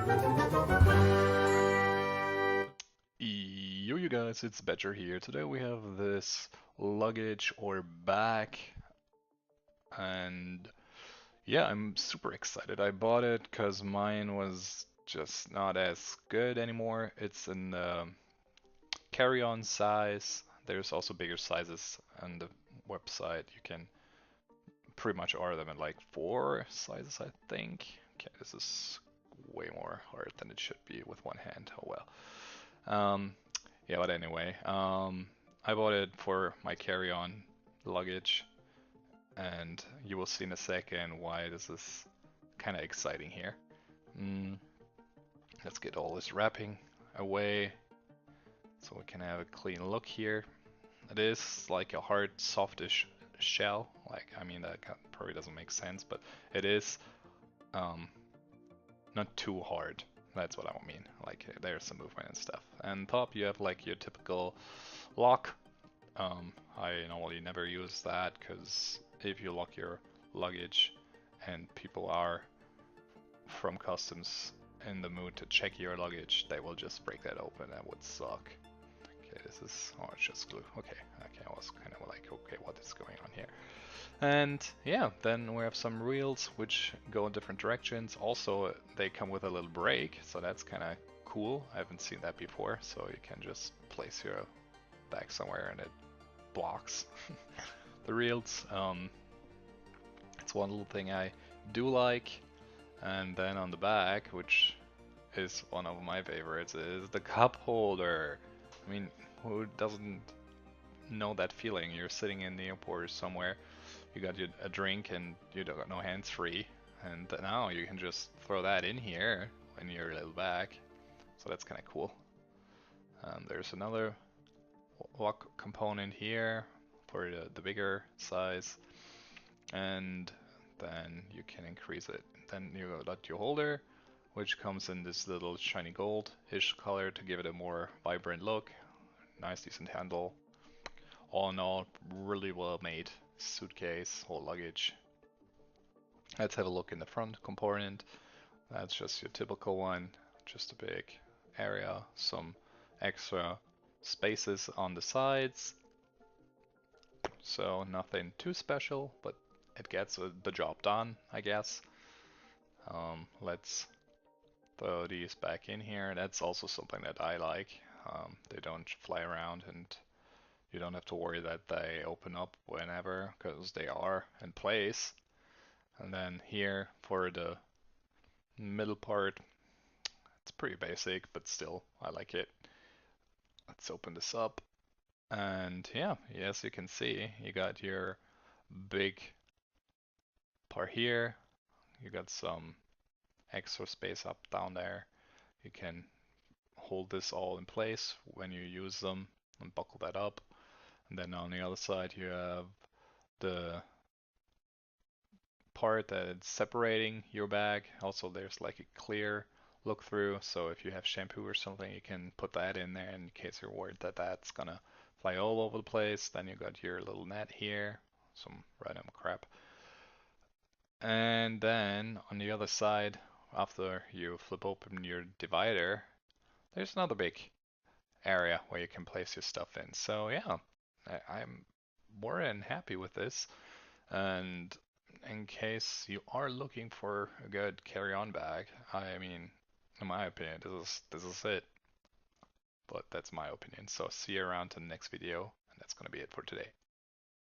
Yo, you guys, it's Badger here. Today we have this luggage or bag, and yeah, I'm super excited. I bought it because mine was just not as good anymore. It's in the carry-on size. There's also bigger sizes on the website. You can pretty much order them in like 4 sizes, I think. Okay, this is way more hard than it should be with one hand. Oh well. Um, yeah, but anyway, I bought it for my carry-on luggage, and you will see in a second why this is kind of exciting here. Mm, let's get all this wrapping away so we can have a clean look here. It is like a hard, softish shell. Like, I mean, that probably doesn't make sense, but it is um, not too hard. That's what I mean. Like, there's some movement and stuff. And top, you have like your typical lock. I normally never use that because if you lock your luggage and people are from customs in the mood to check your luggage, they will just break that open. That would suck. Okay, this is, oh, it's just glue. Okay, I was kind of like, okay, what is going on here? And yeah, then we have some reels which go in different directions. Also, they come with a little brake, so that's kind of cool. I haven't seen that before, so you can just place your bag somewhere and it blocks the reels. It's one little thing I do like. And then on the back, which is one of my favorites, is the cup holder. I mean, who doesn't know that feeling? You're sitting in the airport or somewhere, you got a drink and you don't got no hands free, and now you can just throw that in here in your little bag. So that's kind of cool. There's another lock component here for the bigger size, and then you can increase it. Then you got your holder, which comes in this little shiny gold-ish color to give it a more vibrant look. Nice, decent handle. All in all, really well made suitcase or luggage. Let's have a look in the front compartment. That's just your typical one, just a big area, some extra spaces on the sides. So nothing too special, but it gets the job done, I guess. Let's throw these back in here. That's also something that I like. They don't fly around and you don't have to worry that they open up whenever, because they are in place. And then here for the middle part, it's pretty basic, but still, I like it. Let's open this up. And yeah, as you can see, you got your big part here. You got some extra space up down there. You can hold this all in place when you use them and buckle that up. And then on the other side, you have the part that's separating your bag. Also, there's like a clear look through, so if you have shampoo or something, you can put that in there in case you're worried that that's gonna fly all over the place. Then you got your little net here, some random crap. And then on the other side, after you flip open your divider, there's another big area where you can place your stuff in. So yeah, I'm more than happy with this. And in case you are looking for a good carry-on bag, I mean, in my opinion, this is it. But that's my opinion. So see you around to the next video, and that's gonna be it for today.